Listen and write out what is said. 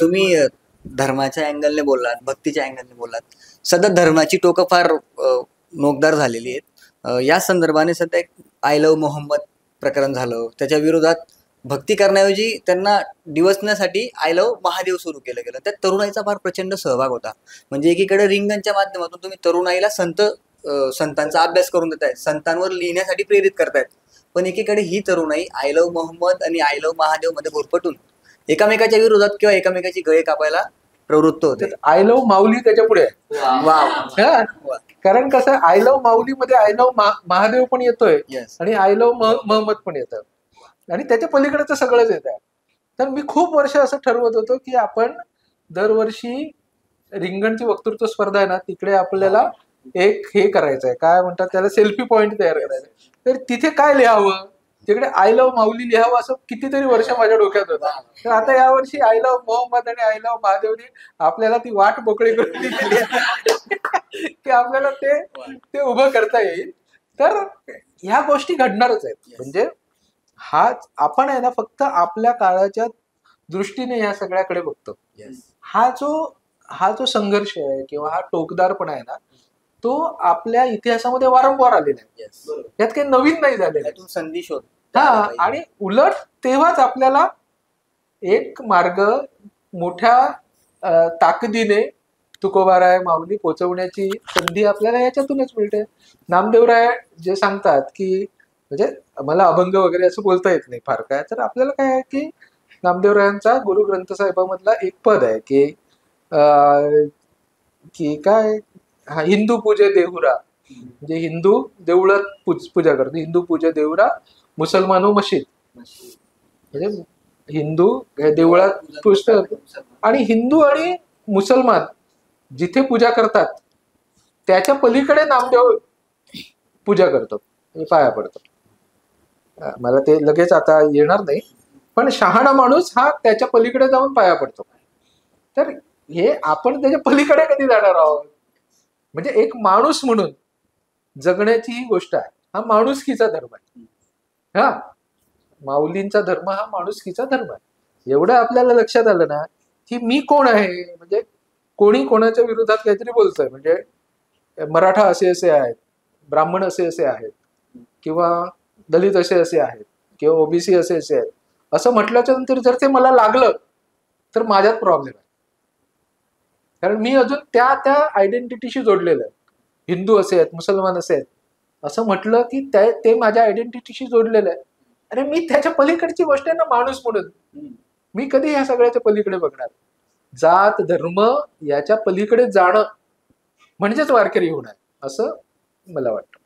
तुम्ही धर्माच्या अँगलने बोललात, भक्तीच्या अँगलने बोललात. सध्या धर्माची टोकं फार नोकदार झालेली आहेत. या संदर्भाने सध्या एक आय लव्ह मोहम्मद प्रकरण झालं. त्याच्या विरोधात भक्ती करण्याऐवजी त्यांना डिवचण्यासाठी आय लव्ह महादेव सुरू केलं गेलं. त्यात तरुणाईचा फार प्रचंड सहभाग होता. म्हणजे एकीकडे रिंगणच्या माध्यमातून तुम्ही तरुणाईला संतांचा अभ्यास करून देताय, संतांवर लिहिण्यासाठी प्रेरित करतायत. पण एकीकडे ही तरुणाई आय लव्ह मोहम्मद आणि आय लव्ह महादेव मध्ये भरपटून एकामेकाच्या विरोधात किंवा एकामेकाची गळे कापायला प्रवृत्त होते. आय लव्ह माऊली त्याच्या पुढे कारण कसं आय लव्ह माऊली मध्ये आय लव्ह महादेव पण येतोय आणि आय लव्ह मोहम्मद पण येतं आणि त्याच्या पलीकडे सगळंच येत आहे. तर मी खूप वर्ष असं ठरवत होतो की आपण दरवर्षी रिंगणची वक्तृत्व स्पर्धा आहे ना, तिकडे आपल्याला एक हे करायचंय, काय म्हणतात त्याला, सेल्फी पॉइंट तयार करायचं. तर तिथे काय लिहावं, तिकडे आय लव्ह माऊली लिहावं असं कितीतरी वर्ष माझ्या डोक्यात होतं. तर आता यावर्षी आय लव्ह मोहम्मद आणि आय लव्ह महादेवने आपल्याला ती वाट मोकळी करून दिली की आपल्याला ते उभं करता येईल. तर ह्या गोष्टी घडणारच आहेत. म्हणजे आपण आहे ना फक्त आपल्या काळाच्या दृष्टीने या सगळ्याकडे बघतो. हा जो संघर्ष आहे किंवा हा टोकदारपणा आहे ना, तो आपल्या इतिहासामध्ये वारंवार आलेला आहे. यात काही नवीन नाही झालेलं आहे. संधी शोध. आणि उलट तेव्हाच आपल्याला एक मार्ग मोठ्या ताकदीने तुकोबाराय माऊली पोचवण्याची संधी आपल्याला याच्यातूनच मिळते. नामदेवराय जे सांगतात की, म्हणजे मला अभंग वगैरे असं बोलता येत नाही फार काय, तर आपल्याला काय आहे की नामदेवरायांचा गुरु ग्रंथ साहेबामधला एक पद आहे की काय, हिंदू पूजे देहुरा, म्हणजे हिंदू देवळात पूजा करतो, हिंदू पूजे देहुरा, मुसलमान मशीद. म्हणजे हिंदू देवळात पुजतात आणि हिंदू आणि मुसलमान जिथे पूजा करतात त्याच्या पलीकडे नामदेव पूजा करतो, पाया पडतो. मला ते लगेच आता येणार नाही, पण शहाणा माणूस हा त्याच्या पलीकडे जाऊन पाया पडतो. तर हे आपण त्याच्या पलीकडे कधी जाणार आहोत? म्हणजे एक माणूस म्हणून जगण्याची ही गोष्ट आहे. हा माणुसकीचा धर्म आहे. माऊलींचा धर्म हा माणुसकीचा धर्म आहे. एवढं आपल्याला लक्षात आलं ना की मी कोण आहे, म्हणजे कोणी कोणाच्या विरोधात काहीतरी बोलतोय, म्हणजे मराठा असे आहेत, ब्राह्मण असे आहेत, किंवा दलित असे आहेत, किंवा ओबीसी असे आहेत, असं म्हटल्याच्या नंतर जर ते मला लागलं तर माझ्यात प्रॉब्लेम आहे. कारण मी अजून त्या आयडेंटिटीशी जोडलेलं आहे. हिंदू असे आहेत, मुसलमान असे आहेत असं म्हटलं की ते माझ्या आयडेंटिटीशी जोडलेलं आहे. अरे मी त्याच्या पलीकडची गोष्ट आहे ना माणूस म्हणून. मी कधी ह्या सगळ्याच्या पलीकडे बघणार? जात धर्म याच्या पलीकडे जाणं म्हणजेच वारकरी होणं असं मला वाटतं.